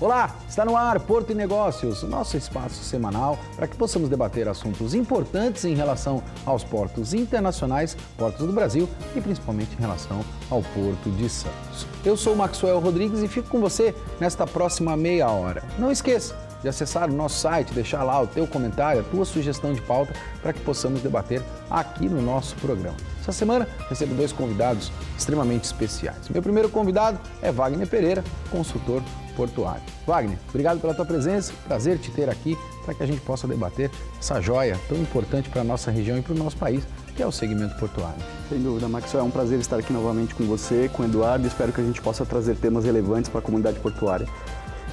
Olá, está no ar Porto e Negócios, nosso espaço semanal para que possamos debater assuntos importantes em relação aos portos internacionais, portos do Brasil e principalmente em relação ao Porto de Santos. Eu sou o Maxwell Rodrigues e fico com você nesta próxima meia hora. Não esqueça de acessar o nosso site, deixar lá o teu comentário, a tua sugestão de pauta para que possamos debater aqui no nosso programa. Essa semana recebo dois convidados extremamente especiais. Meu primeiro convidado é Wagner Pereira, consultor portuário. Wagner, obrigado pela tua presença, prazer te ter aqui para que a gente possa debater essa joia tão importante para a nossa região e para o nosso país, que é o segmento portuário. Sem dúvida, Maxwell, é um prazer estar aqui novamente com você, com o Eduardo, e espero que a gente possa trazer temas relevantes para a comunidade portuária.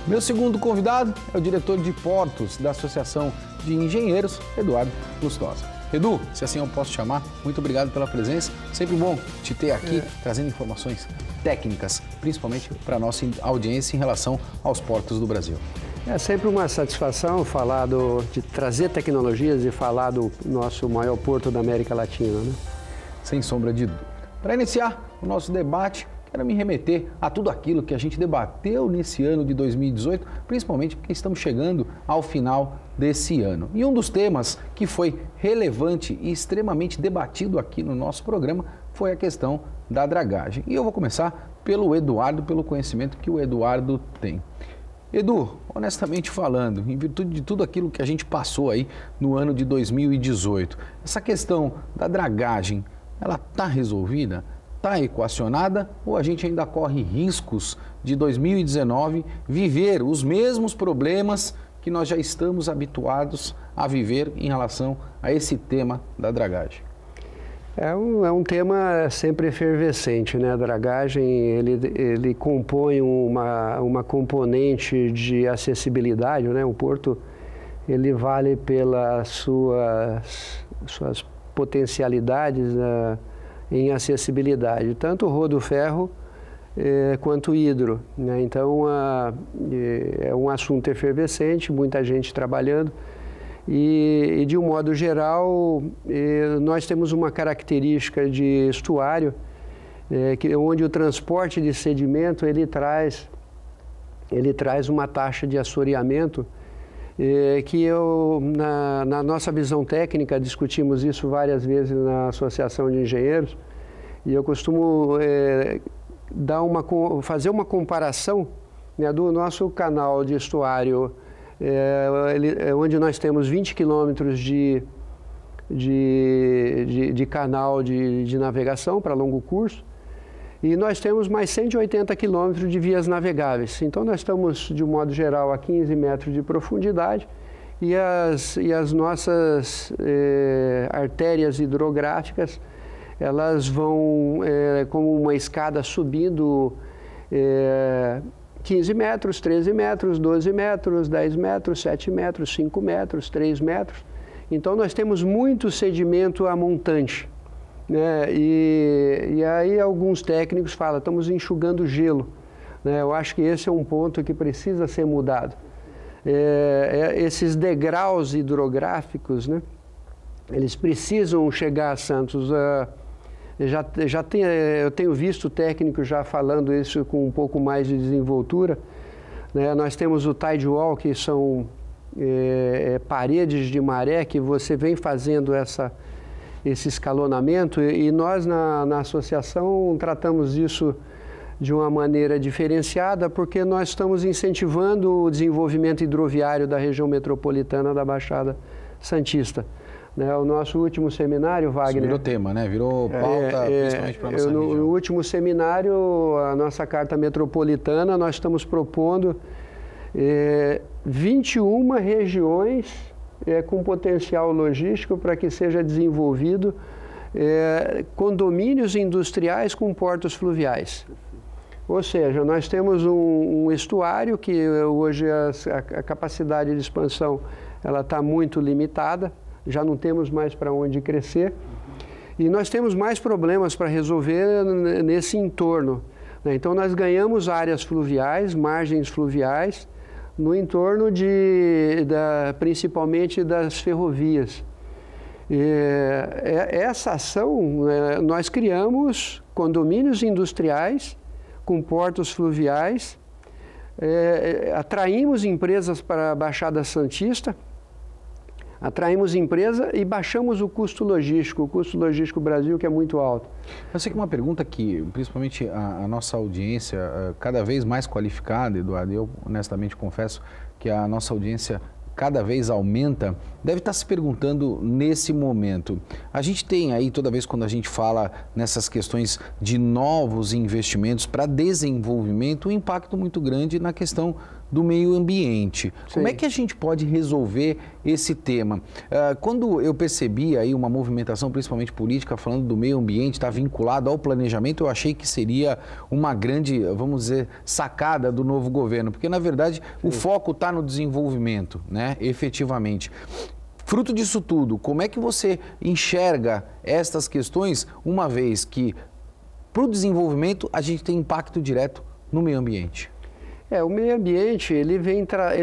Meu segundo convidado é o diretor de portos da Associação de Engenheiros, Eduardo Lustosa. Edu, se assim eu posso chamar, muito obrigado pela presença. Sempre bom te ter aqui, trazendo informações técnicas, principalmente para a nossa audiência em relação aos portos do Brasil. É sempre uma satisfação falar de trazer tecnologias e falar do nosso maior porto da América Latina, né? Sem sombra de dúvida. Para iniciar o nosso debate, quero me remeter a tudo aquilo que a gente debateu nesse ano de 2018, principalmente porque estamos chegando ao final desse ano. E um dos temas que foi relevante e extremamente debatido aqui no nosso programa foi a questão da dragagem. E eu vou começar pelo Eduardo, pelo conhecimento que o Eduardo tem. Edu, honestamente falando, em virtude de tudo aquilo que a gente passou aí no ano de 2018, essa questão da dragagem, ela está resolvida? Está equacionada ou a gente ainda corre riscos de 2019 viver os mesmos problemas que nós já estamos habituados a viver em relação a esse tema da dragagem? É um tema sempre efervescente, né? A dragagem, ele compõe uma componente de acessibilidade, né? O porto, ele vale pelas suas potencialidades, em acessibilidade, tanto rodo-ferro quanto hidro, né? Então, é um assunto efervescente, muita gente trabalhando e de um modo geral, nós temos uma característica de estuário, onde o transporte de sedimento, ele traz uma taxa de assoreamento que na nossa visão técnica, discutimos isso várias vezes na Associação de Engenheiros, e eu costumo fazer uma comparação, né, do nosso canal de estuário, onde nós temos 20 quilômetros de canal de navegação para longo curso, e nós temos mais 180 quilômetros de vias navegáveis. Então, nós estamos, de um modo geral, a 15 metros de profundidade e as nossas artérias hidrográficas, elas vão como uma escada subindo 15 metros, 13 metros, 12 metros, 10 metros, 7 metros, 5 metros, 3 metros. Então, nós temos muito sedimento amontante, né? E aí alguns técnicos falam, estamos enxugando gelo, né? Eu acho que esse é um ponto que precisa ser mudado. Esses degraus hidrográficos, né? Eles precisam chegar a Santos. Eu tenho visto técnicos já falando isso com um pouco mais de desenvoltura, né? Nós temos o tide wall, que são paredes de maré que você vem fazendo esse escalonamento, e nós na associação tratamos isso de uma maneira diferenciada, porque nós estamos incentivando o desenvolvimento hidroviário da região metropolitana da Baixada Santista. Né? O nosso último seminário, Wagner... Isso virou tema, né? Virou pauta, principalmente para a nossa região. No último seminário, a nossa Carta Metropolitana, nós estamos propondo 21 regiões com potencial logístico para que seja desenvolvido condomínios industriais com portos fluviais. Ou seja, nós temos um estuário que hoje a capacidade de expansão ela está muito limitada, já não temos mais para onde crescer, e nós temos mais problemas para resolver nesse entorno, né? Então nós ganhamos áreas fluviais, margens fluviais, no entorno principalmente das ferrovias. Essa ação, nós criamos condomínios industriais com portos fluviais, atraímos empresas para a Baixada Santista, atraímos empresa e baixamos o custo logístico Brasil, que é muito alto. Eu sei que uma pergunta que, principalmente a nossa audiência, cada vez mais qualificada, Eduardo, eu honestamente confesso que a nossa audiência cada vez aumenta, deve estar se perguntando nesse momento. A gente tem aí, toda vez quando a gente fala nessas questões de novos investimentos para desenvolvimento, um impacto muito grande na questão do meio ambiente. Sim. Como é que a gente pode resolver esse tema? Quando eu percebi aí uma movimentação, principalmente política, falando do meio ambiente, está vinculado ao planejamento, eu achei que seria uma grande, vamos dizer, sacada do novo governo, porque na verdade o foco está no desenvolvimento, né, efetivamente. Fruto disso tudo, como é que você enxerga estas questões, uma vez que para o desenvolvimento a gente tem impacto direto no meio ambiente? O meio ambiente, ele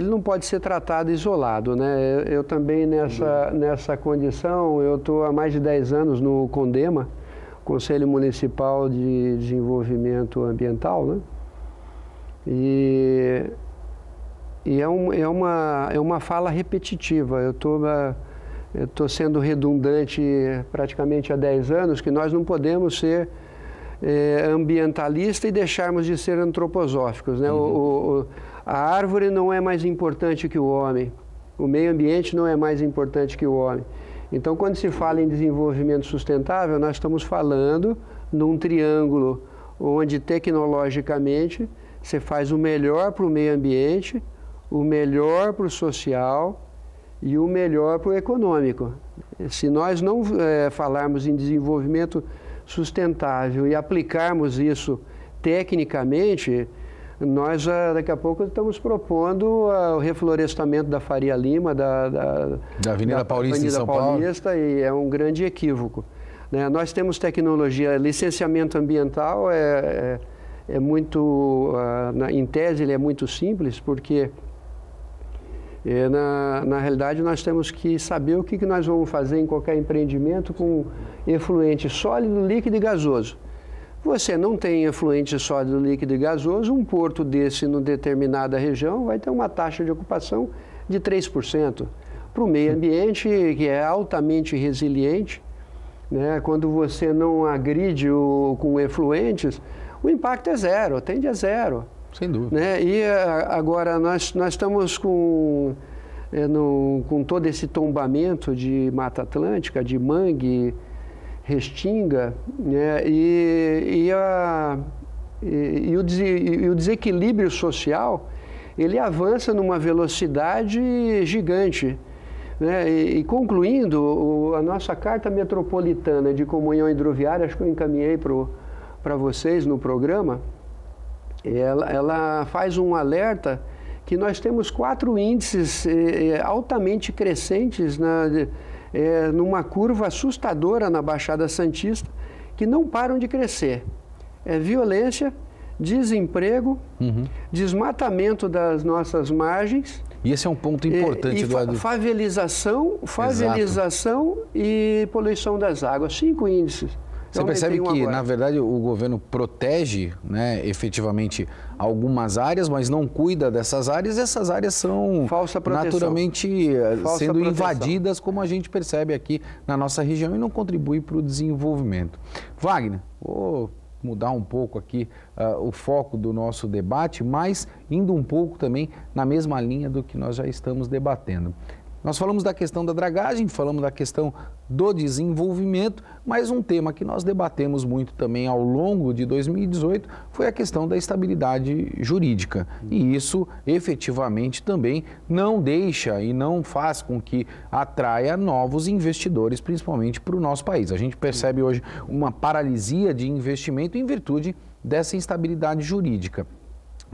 não pode ser tratado isolado, né? Eu também nessa condição, eu estou há mais de 10 anos no CONDEMA, Conselho Municipal de Desenvolvimento Ambiental, né? E é uma fala repetitiva. Eu estou sendo redundante praticamente há 10 anos, que nós não podemos ser ambientalista e deixarmos de ser antroposóficos, né? A árvore não é mais importante que o homem, o meio ambiente não é mais importante que o homem. Então, quando se fala em desenvolvimento sustentável, nós estamos falando num triângulo onde tecnologicamente você faz o melhor para o meio ambiente, o melhor para o social e o melhor para o econômico. Se nós não falarmos em desenvolvimento sustentável e aplicarmos isso tecnicamente, nós daqui a pouco estamos propondo o reflorestamento da Faria Lima, da Avenida Paulista, em São Paulo. E é um grande equívoco, né? Nós temos tecnologia, licenciamento ambiental é muito, em tese ele é muito simples, porque na realidade nós temos que saber o que nós vamos fazer em qualquer empreendimento com efluente sólido, líquido e gasoso. Você não tem efluente sólido, líquido e gasoso, um porto desse em determinada região vai ter uma taxa de ocupação de 3%. Para o meio ambiente, que é altamente resiliente, né, quando você não agride com efluentes, o impacto é zero, tende a zero. Sem dúvida. Né? E agora nós estamos com todo esse tombamento de Mata Atlântica, de mangue, restinga, né? E o desequilíbrio social, ele avança numa velocidade gigante, né? E concluindo, a nossa Carta Metropolitana de Comunhão Hidroviária, acho que eu encaminhei para vocês no programa, ela faz um alerta que nós temos 4 índices altamente crescentes numa curva assustadora na Baixada Santista, que não param de crescer. Violência, desemprego, desmatamento das nossas margens. E esse é um ponto importante, Eduardo. Favelização e poluição das águas. 5 índices. Você percebe que, na verdade, o governo protege, né, efetivamente algumas áreas, mas não cuida dessas áreas, e essas áreas são naturalmente sendo invadidas, como a gente percebe aqui na nossa região, e não contribui para o desenvolvimento. Wagner, vou mudar um pouco aqui o foco do nosso debate, mas indo um pouco também na mesma linha do que nós já estamos debatendo. Nós falamos da questão da dragagem, falamos da questão do desenvolvimento, mas um tema que nós debatemos muito também ao longo de 2018 foi a questão da estabilidade jurídica. E isso efetivamente também não deixa e não faz com que atraia novos investidores, principalmente para o nosso país. A gente percebe hoje uma paralisia de investimento em virtude dessa instabilidade jurídica.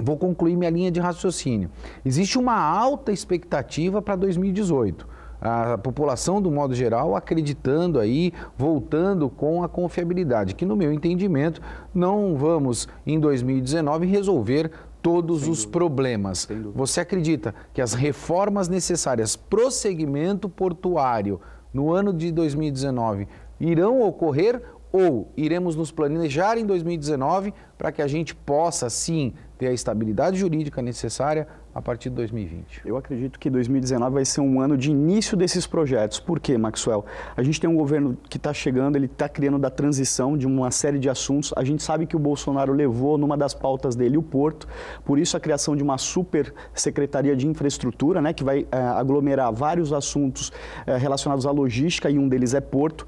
Vou concluir minha linha de raciocínio. Existe uma alta expectativa para 2018. A população, do modo geral, acreditando aí, voltando com a confiabilidade, que no meu entendimento não vamos, em 2019, resolver todos os problemas. Você acredita que as reformas necessárias para o segmento portuário no ano de 2019 irão ocorrer ou iremos nos planejar em 2019 para que a gente possa, sim, ter a estabilidade jurídica necessária a partir de 2020? Eu acredito que 2019 vai ser um ano de início desses projetos. Por quê, Maxwell? A gente tem um governo que está chegando, ele está criando da transição de uma série de assuntos. A gente sabe que o Bolsonaro levou numa das pautas dele o Porto, por isso a criação de uma super secretaria de infraestrutura, né, que vai aglomerar vários assuntos relacionados à logística, e um deles é Porto.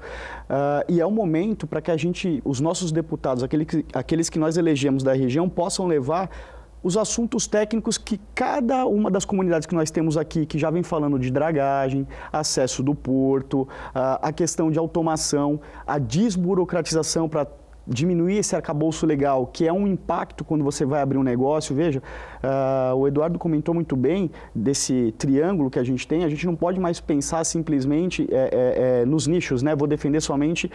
E é o momento para que os nossos deputados, aqueles que nós elegemos da região, possam levar os assuntos técnicos que cada uma das comunidades que nós temos aqui, que já vem falando de dragagem, acesso do porto, a questão de automação, a desburocratização para diminuir esse arcabouço legal, que é um impacto quando você vai abrir um negócio. Veja, o Eduardo comentou muito bem desse triângulo que a gente tem. A gente não pode mais pensar simplesmente nos nichos, né? Vou defender somente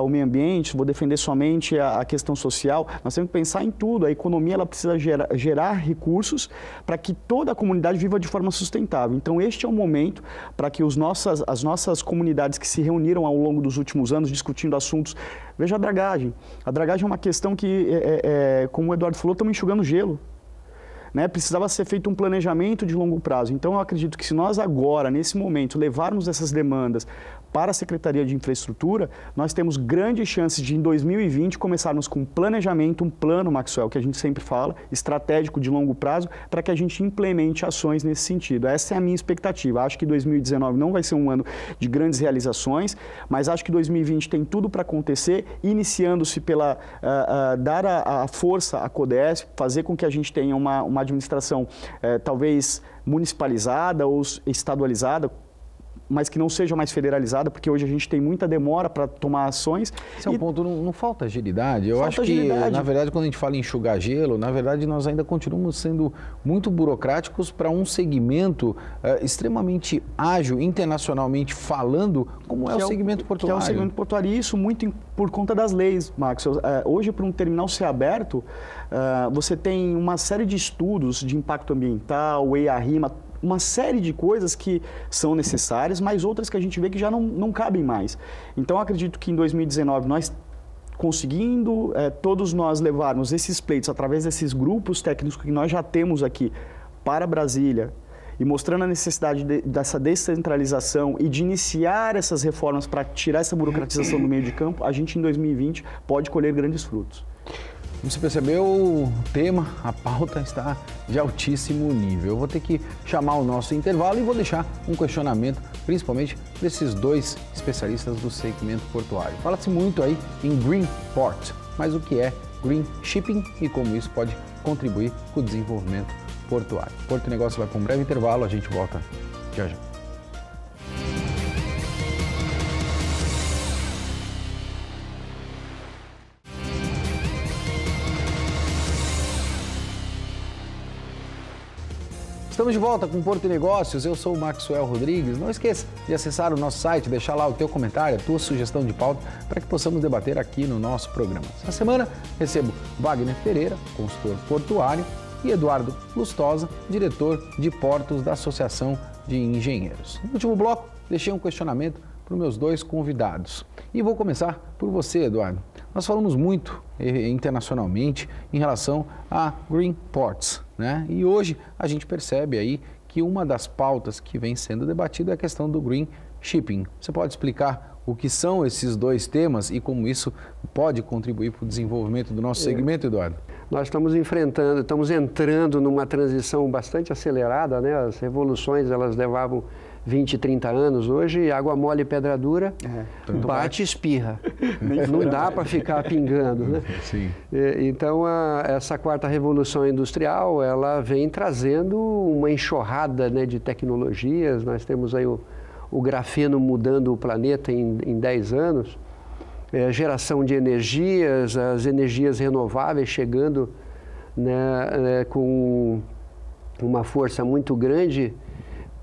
o meio ambiente, vou defender somente a questão social. Nós temos que pensar em tudo. A economia ela precisa gerar recursos para que toda a comunidade viva de forma sustentável. Então, este é o momento para que as nossas comunidades que se reuniram ao longo dos últimos anos discutindo assuntos. Veja a dragagem. A dragagem é uma questão que, como o Eduardo falou, estamos enxugando gelo. Né? Precisava ser feito um planejamento de longo prazo. Então, eu acredito que se nós agora, nesse momento, levarmos essas demandas para a Secretaria de Infraestrutura, nós temos grandes chances de, em 2020, começarmos com um planejamento, um plano, Maxwell, que a gente sempre fala, estratégico de longo prazo, para que a gente implemente ações nesse sentido. Essa é a minha expectativa. Acho que 2019 não vai ser um ano de grandes realizações, mas acho que 2020 tem tudo para acontecer, iniciando-se pela dar a força à CODES, fazer com que a gente tenha uma administração talvez municipalizada ou estadualizada, mas que não seja mais federalizada, porque hoje a gente tem muita demora para tomar ações. Esse é um ponto, não falta agilidade. Eu acho que, na verdade, quando a gente fala em enxugar gelo, na verdade, nós ainda continuamos sendo muito burocráticos para um segmento extremamente ágil, internacionalmente falando, como é o segmento portuário. Que é o segmento portuário, e isso muito por conta das leis, Max. Hoje, para um terminal ser aberto, você tem uma série de estudos de impacto ambiental, EIA-RIMA, uma série de coisas que são necessárias, mas outras que a gente vê que já não cabem mais. Então, eu acredito que em 2019 nós conseguindo todos nós levarmos esses pleitos através desses grupos técnicos que nós já temos aqui para Brasília e mostrando a necessidade dessa descentralização e de iniciar essas reformas para tirar essa burocratização do meio de campo, a gente em 2020 pode colher grandes frutos. Como você percebeu, o tema, a pauta está de altíssimo nível. Eu vou ter que chamar o nosso intervalo e vou deixar um questionamento, principalmente desses dois especialistas do segmento portuário. Fala-se muito aí em Green Port, mas o que é Green Shipping e como isso pode contribuir para o desenvolvimento portuário. Porto Negócio vai para um breve intervalo, a gente volta já já. Estamos de volta com Porto Negócios, eu sou o Maxwell Rodrigues. Não esqueça de acessar o nosso site, deixar lá o teu comentário, a tua sugestão de pauta, para que possamos debater aqui no nosso programa. Essa semana recebo Wagner Pereira, consultor portuário, e Eduardo Lustosa, diretor de portos da Associação de Engenheiros. No último bloco, deixei um questionamento para os meus dois convidados. E vou começar por você, Eduardo. Nós falamos muito internacionalmente em relação a Green Ports, né? E hoje a gente percebe aí que uma das pautas que vem sendo debatida é a questão do Green Shipping. Você pode explicar o que são esses dois temas e como isso pode contribuir para o desenvolvimento do nosso segmento, Eduardo? Nós estamos entrando numa transição bastante acelerada, né? As revoluções, elas levavam 20, 30 anos. Hoje, água mole e pedra dura, bate e espirra. Não dá para ficar pingando, né? Sim. Então, essa quarta revolução industrial, ela vem trazendo uma enxurrada, né, de tecnologias. Nós temos aí o grafeno mudando o planeta em 10 anos. Geração de energias, as energias renováveis chegando, né, com uma força muito grande,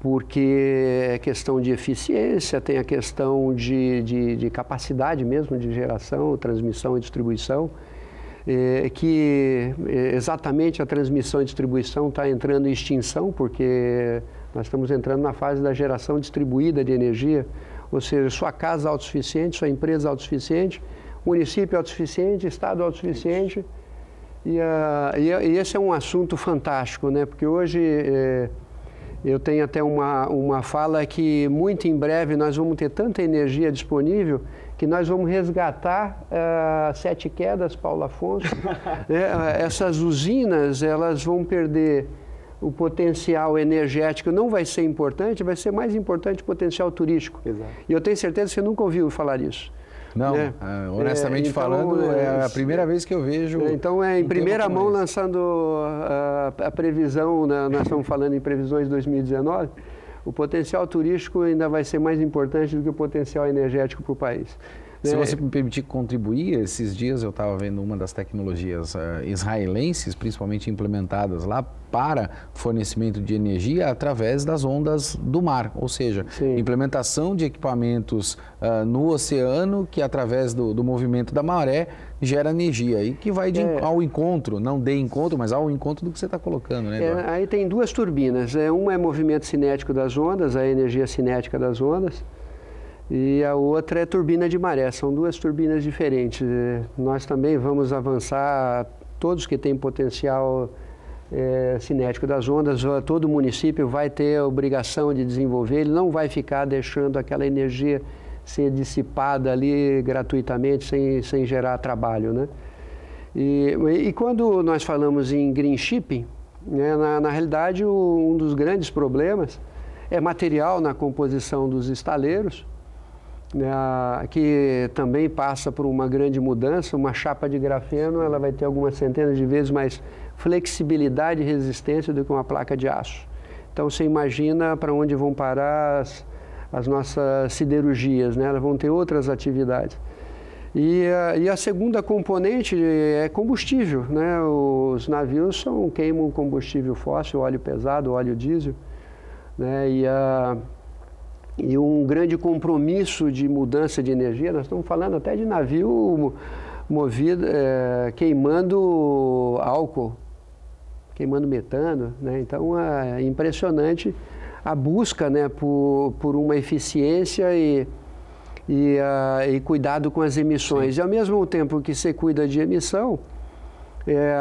porque é questão de eficiência, tem a questão de capacidade mesmo de geração, transmissão e distribuição, que exatamente a transmissão e distribuição está entrando em extinção, porque nós estamos entrando na fase da geração distribuída de energia, ou seja, sua casa autossuficiente, sua empresa autossuficiente, município autossuficiente, estado autossuficiente, E esse é um assunto fantástico, né? Porque hoje eu tenho até uma fala que muito em breve nós vamos ter tanta energia disponível que nós vamos resgatar Sete Quedas, Paulo Afonso. Essas usinas, elas vão perder o potencial energético, não vai ser importante, vai ser mais importante o potencial turístico. Exato. E eu tenho certeza que você nunca ouviu falar isso. Não, né? Honestamente então, falando, é a primeira vez que eu vejo... Então, em primeira mão, lançando a previsão, né? Nós estamos falando em previsões de 2019, o potencial turístico ainda vai ser mais importante do que o potencial energético para o país. Se você me permitir contribuir, esses dias eu estava vendo uma das tecnologias israelenses, principalmente implementadas lá para fornecimento de energia através das ondas do mar, ou seja, sim, implementação de equipamentos no oceano que através do movimento da maré gera energia e que vai ao encontro, não de encontro, mas ao encontro do que você está colocando, né, Eduardo? Aí tem duas turbinas, uma é movimento cinético das ondas, a energia cinética das ondas, e a outra é turbina de maré, são duas turbinas diferentes. Nós também vamos avançar, todos que têm potencial cinético das ondas, todo município vai ter a obrigação de desenvolver, ele não vai ficar deixando aquela energia ser dissipada ali gratuitamente, sem gerar trabalho, né? E quando nós falamos em green shipping, né, na realidade um dos grandes problemas é material na composição dos estaleiros, que também passa por uma grande mudança. Uma chapa de grafeno, ela vai ter algumas centenas de vezes mais flexibilidade e resistência do que uma placa de aço. Então você imagina para onde vão parar as nossas siderurgias, né? Elas vão ter outras atividades. E a segunda componente é combustível, né? Os navios queimam combustível fóssil, óleo pesado, óleo diesel, né? E um grande compromisso de mudança de energia, nós estamos falando até de navio movido, queimando álcool, queimando metano, né? Então é impressionante a busca, né, por uma eficiência e cuidado com as emissões. Sim. E ao mesmo tempo que você cuida de emissão,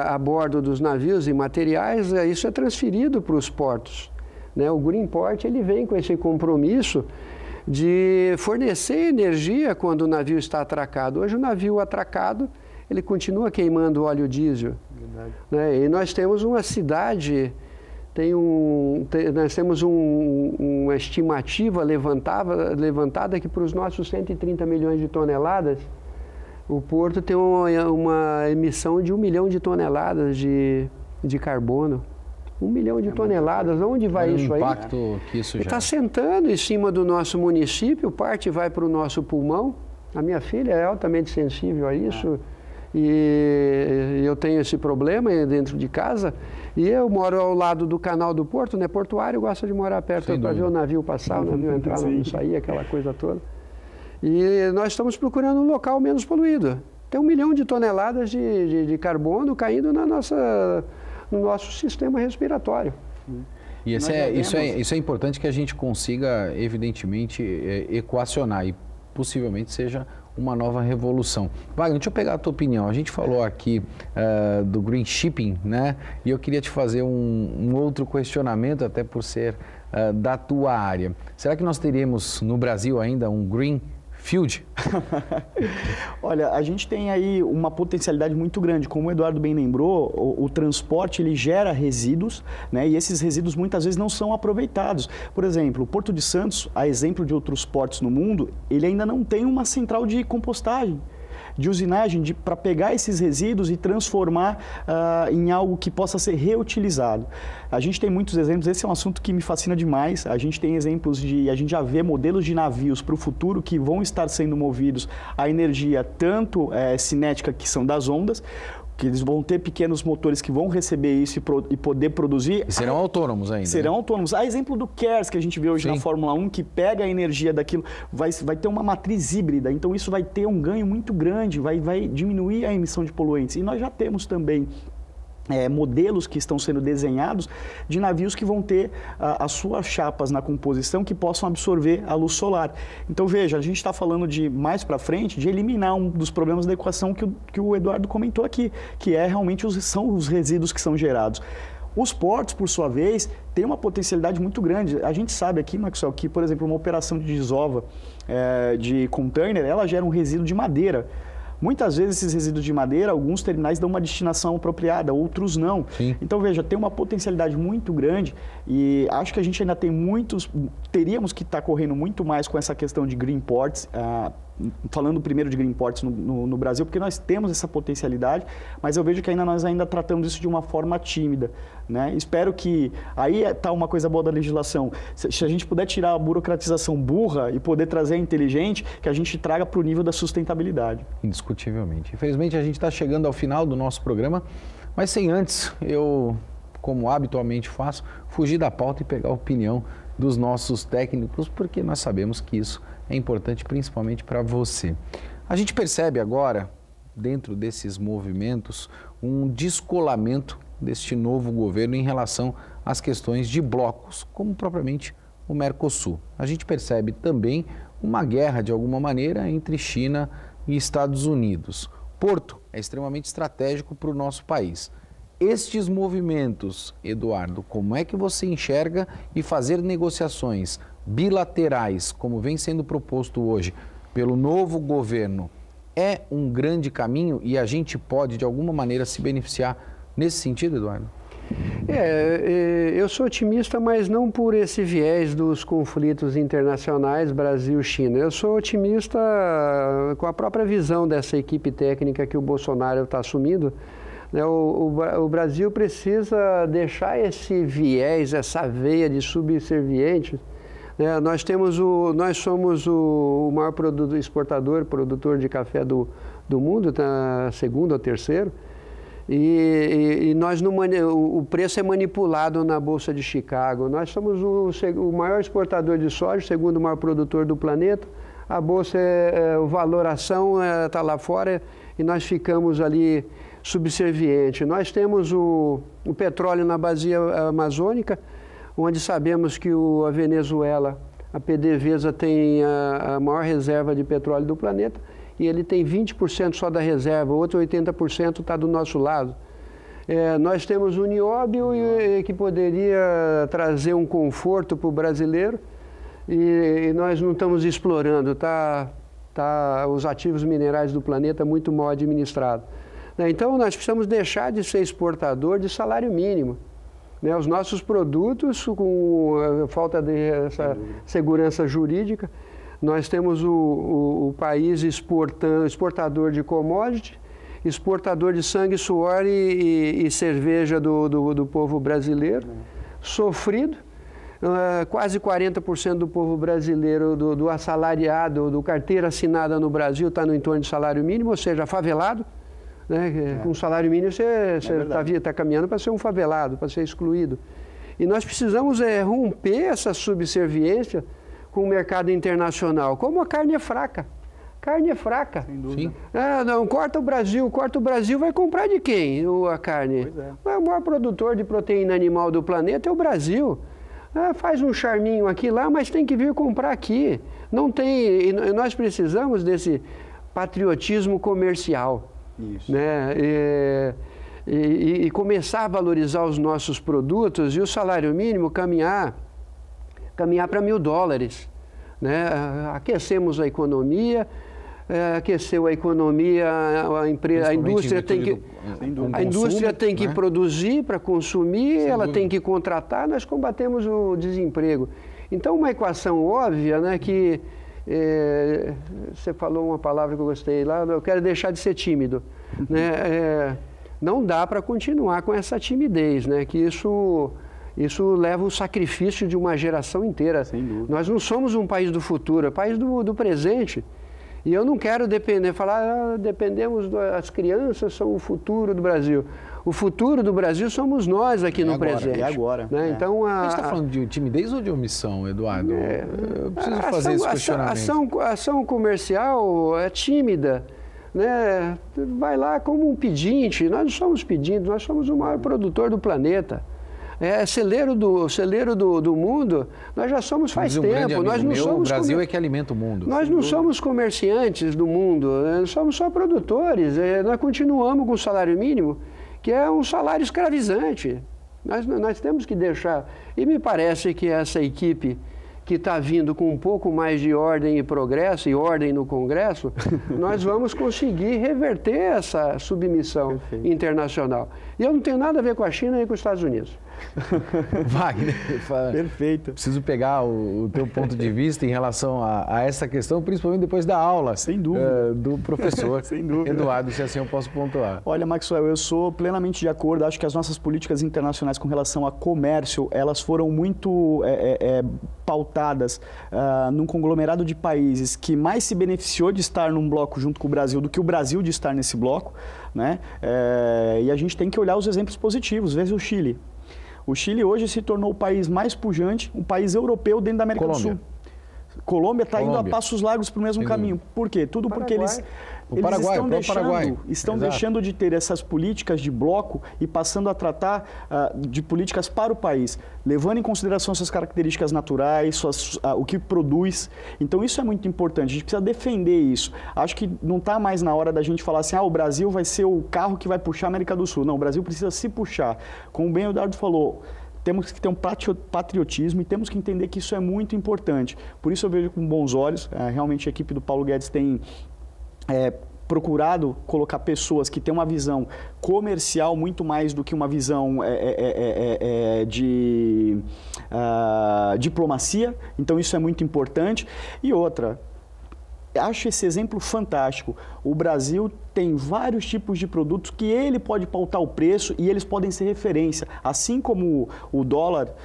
a bordo dos navios e materiais, isso é transferido para os portos. O Greenport, ele vem com esse compromisso de fornecer energia quando o navio está atracado. Hoje o navio atracado, ele continua queimando óleo diesel. Verdade. E nós temos uma cidade, nós temos uma estimativa levantada que para os nossos 130 milhões de toneladas, o porto tem uma emissão de 1 milhão de toneladas de carbono. 1 milhão de toneladas, onde vai isso aí? O impacto que isso já... Está sentando em cima do nosso município, parte vai para o nosso pulmão. A minha filha é altamente sensível a isso e eu tenho esse problema dentro de casa. E eu moro ao lado do canal do porto, né? Portuário gosta de morar perto para ver o navio passar, o navio entrar, não sair, aquela coisa toda. E nós estamos procurando um local menos poluído. Tem 1 milhão de toneladas de carbono caindo no nosso sistema respiratório. E isso é importante que a gente consiga, evidentemente, equacionar e possivelmente seja uma nova revolução. Wagner, deixa eu pegar a tua opinião. A gente falou aqui do green shipping, né? E eu queria te fazer um outro questionamento, até por ser da tua área. Será que nós teríamos no Brasil ainda um green field? Olha, a gente tem aí uma potencialidade muito grande. Como o Eduardo bem lembrou, o transporte ele gera resíduos, né? E esses resíduos muitas vezes não são aproveitados. Por exemplo, o Porto de Santos, a exemplo de outros portos no mundo, ele ainda não tem uma central de compostagem, de usinagem, para pegar esses resíduos e transformar em algo que possa ser reutilizado. A gente tem muitos exemplos, esse é um assunto que me fascina demais. A gente tem exemplos a gente já vê modelos de navios para o futuro que vão estar sendo movidos a energia tanto cinética, que são das ondas, que eles vão ter pequenos motores que vão receber isso e poder produzir. E serão autônomos ainda. Serão autônomos. A exemplo do KERS, que a gente vê hoje na Fórmula 1, que pega a energia daquilo, vai ter uma matriz híbrida, então isso vai ter um ganho muito grande, vai diminuir a emissão de poluentes. E nós já temos também modelos que estão sendo desenhados de navios que vão ter as suas chapas na composição que possam absorver a luz solar. Então, veja, a gente está falando de, mais para frente, de eliminar um dos problemas da equação que o Eduardo comentou aqui, que realmente são os resíduos que são gerados. Os portos, por sua vez, têm uma potencialidade muito grande. A gente sabe aqui, Maxwell, que, por exemplo, uma operação de desova de container, ela gera um resíduo de madeira. Muitas vezes esses resíduos de madeira, alguns terminais dão uma destinação apropriada, outros não. Sim. Então, veja, tem uma potencialidade muito grande e acho que a gente ainda tem teríamos que estar correndo muito mais com essa questão de green ports, falando primeiro de green ports no Brasil, porque nós temos essa potencialidade, mas eu vejo que nós ainda tratamos isso de uma forma tímida, né? Espero que, aí está uma coisa boa da legislação, se a gente puder tirar a burocratização burra e poder trazer a inteligente, que a gente traga para o nível da sustentabilidade. Indiscutivelmente. Infelizmente, a gente está chegando ao final do nosso programa, mas sem antes, eu, como habitualmente faço, fugir da pauta e pegar a opinião dos nossos técnicos, porque nós sabemos que isso é importante principalmente para você. A gente percebe agora, dentro desses movimentos, um descolamento deste novo governo em relação às questões de blocos, como propriamente o Mercosul. A gente percebe também uma guerra, de alguma maneira, entre China e Estados Unidos. Porto é extremamente estratégico para o nosso país. Estes movimentos, Eduardo, como é que você enxerga e fazer negociações bilaterais, como vem sendo proposto hoje pelo novo governo, é um grande caminho e a gente pode, de alguma maneira, se beneficiar nesse sentido, Eduardo? Eu sou otimista, mas não por esse viés dos conflitos internacionais Brasil-China. Eu sou otimista com a própria visão dessa equipe técnica que o Bolsonaro está assumindo. O Brasil precisa deixar esse viés, essa veia de subserviente. Nós somos o maior produtor de café do mundo, tá, segundo ou terceiro, e o preço é manipulado na Bolsa de Chicago. Nós somos o maior exportador de soja, o segundo maior produtor do planeta. A Bolsa, a valoração está lá fora e nós ficamos ali subserviente. Nós temos o petróleo na bacia amazônica, onde sabemos que a Venezuela, a PDVSA, tem a maior reserva de petróleo do planeta e ele tem 20% só da reserva, outro 80% está do nosso lado. Nós temos o nióbio que poderia trazer um conforto para o brasileiro e nós não estamos explorando, os ativos minerais do planeta muito mal administrados. Então, nós precisamos deixar de ser exportador de salário mínimo. Os nossos produtos, com a falta de segurança jurídica, nós temos o país exportador de commodity, exportador de sangue, suor e cerveja do povo brasileiro, sofrido. Quase 40% do povo brasileiro, do assalariado, do carteira assinada no Brasil, está no entorno de salário mínimo, ou seja, favelado. Com salário mínimo você está caminhando para ser um favelado, para ser excluído. E nós precisamos romper essa subserviência com o mercado internacional. Como a carne é fraca. Carne é fraca. Sem dúvida. Não, corta o Brasil, vai comprar de quem a carne? O maior produtor de proteína animal do planeta é o Brasil. Faz um charminho aqui lá, mas tem que vir comprar aqui. Não tem, e nós precisamos desse patriotismo comercial. Isso. E começar a valorizar os nossos produtos e o salário mínimo caminhar para $1.000. Aquecemos a economia, aqueceu a economia, a indústria tem que produzir para consumir, ela tem que contratar, nós combatemos o desemprego. Então, uma equação óbvia, que você falou uma palavra que eu gostei lá, eu quero deixar de ser tímido. Não dá para continuar com essa timidez, que isso leva o sacrifício de uma geração inteira. Sem dúvida. Nós não somos um país do futuro, é um país do presente. E eu não quero dependemos as crianças são o futuro do Brasil. O futuro do Brasil somos nós aqui no presente. E agora. Então, a gente está falando de timidez ou de omissão, Eduardo? Eu preciso fazer esse questionamento. A ação comercial é tímida. né, vai lá como um pedinte. Nós não somos pedintes, nós somos o maior produtor do planeta. Celeiro do mundo, nós já somos faz tempo. Nós não somos o Brasil é que alimenta o mundo. Nós não somos comerciantes do mundo, somos só produtores. Nós continuamos com o salário mínimo, que é um salário escravizante. Nós temos que deixar. E me parece que essa equipe que está vindo com um pouco mais de ordem e progresso, e ordem no Congresso, nós vamos conseguir reverter essa submissão internacional. E eu não tenho nada a ver com a China nem com os Estados Unidos. Wagner, perfeito. Preciso pegar o teu ponto de vista em relação a essa questão, principalmente depois da aula. Sem dúvida. Do professor Sem dúvida. Eduardo, se assim eu posso pontuar. Olha, Maxwell, eu sou plenamente de acordo. Acho que as nossas políticas internacionais com relação a comércio, elas foram muito pautadas num conglomerado de países que mais se beneficiou de estar num bloco junto com o Brasil do que o Brasil de estar nesse bloco, né? E a gente tem que olhar os exemplos positivos. Veja o Chile. O Chile hoje se tornou o país mais pujante, um país europeu dentro da América do Sul. Colômbia está indo a passos largos para o mesmo caminho. Por quê? Tudo porque eles estão deixando de ter essas políticas de bloco e passando a tratar de políticas para o país, levando em consideração suas características naturais, o que produz. Então isso é muito importante, a gente precisa defender isso. Acho que não está mais na hora da gente falar assim, o Brasil vai ser o carro que vai puxar a América do Sul. Não, o Brasil precisa se puxar. Como bem o Eduardo falou, temos que ter um patriotismo e temos que entender que isso é muito importante. Por isso eu vejo com bons olhos, realmente a equipe do Paulo Guedes tem procurado colocar pessoas que têm uma visão comercial muito mais do que uma visão de diplomacia. Então isso é muito importante. E outra, acho esse exemplo fantástico. O Brasil tem vários tipos de produtos que ele pode pautar o preço e eles podem ser referência. Assim como o dólar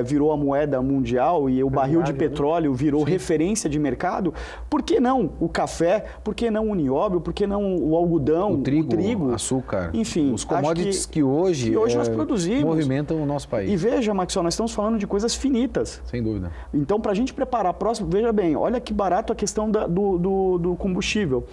virou a moeda mundial e o barril de petróleo virou referência de mercado, por que não o café? Por que não o nióbio? Por que não o algodão, o trigo, açúcar? Enfim, os commodities que hoje nós produzimos, movimentam o nosso país. E veja, Maxwell, nós estamos falando de coisas finitas. Sem dúvida. Então, para a gente preparar a próxima, veja bem, olha que barato a questão do combustível.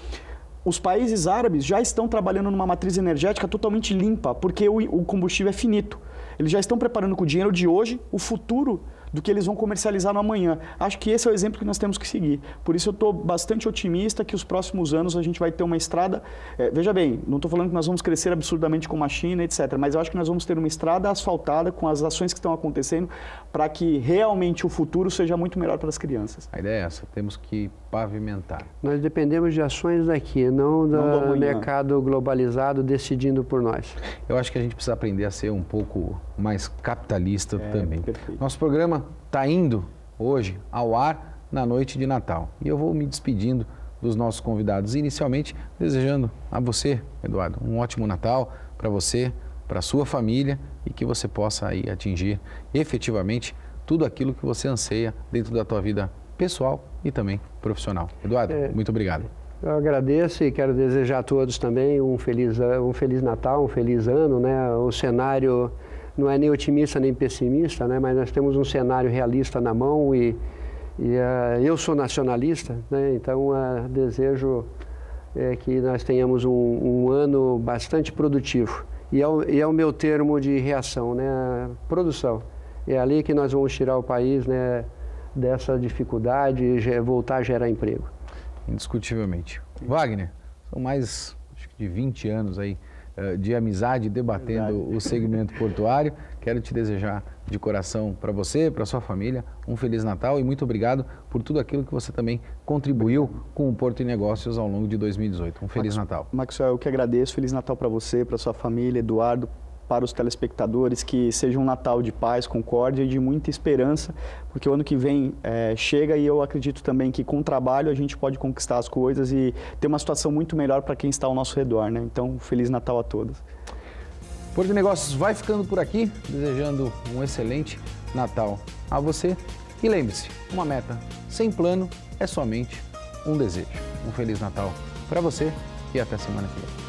Os países árabes já estão trabalhando numa matriz energética totalmente limpa, porque o combustível é finito. Eles já estão preparando com o dinheiro de hoje o futuro do que eles vão comercializar no amanhã. Acho que esse é o exemplo que nós temos que seguir. Por isso eu estou bastante otimista que os próximos anos a gente vai ter uma estrada... veja bem, não estou falando que nós vamos crescer absurdamente como a China, etc. Mas eu acho que nós vamos ter uma estrada asfaltada com as ações que estão acontecendo para que realmente o futuro seja muito melhor para as crianças. A ideia é essa, temos que pavimentar. Nós dependemos de ações daqui, não do mercado globalizado decidindo por nós. Eu acho que a gente precisa aprender a ser um pouco mais capitalista também. Perfeito. Nosso programa está indo hoje ao ar na noite de Natal. E eu vou me despedindo dos nossos convidados, inicialmente desejando a você, Eduardo, um ótimo Natal para você, para a sua família e que você possa aí atingir efetivamente tudo aquilo que você anseia dentro da tua vida pessoal e também profissional. Eduardo, muito obrigado. Eu agradeço e quero desejar a todos também um feliz Natal, um feliz ano, né? O cenário não é nem otimista nem pessimista, né? Mas nós temos um cenário realista na mão e eu sou nacionalista, né? Então desejo que nós tenhamos um ano bastante produtivo. E é o meu termo de reação, né? Produção. É ali que nós vamos tirar o país, né, dessa dificuldade e voltar a gerar emprego. Indiscutivelmente. Wagner, são mais acho que de 20 anos aí de amizade debatendo o segmento portuário. Quero te desejar de coração para você, para sua família, um Feliz Natal e muito obrigado por tudo aquilo que você também contribuiu com o Porto e Negócios ao longo de 2018. Um Feliz Natal. Maxwell, eu que agradeço. Feliz Natal para você, para sua família, Eduardo, para os telespectadores, que seja um Natal de paz, concórdia e de muita esperança, porque o ano que vem chega e eu acredito também que com trabalho a gente pode conquistar as coisas e ter uma situação muito melhor para quem está ao nosso redor, né? Então, Feliz Natal a todos. Porto de Negócios vai ficando por aqui, desejando um excelente Natal a você. E lembre-se, uma meta sem plano é somente um desejo. Um Feliz Natal para você e até semana que vem.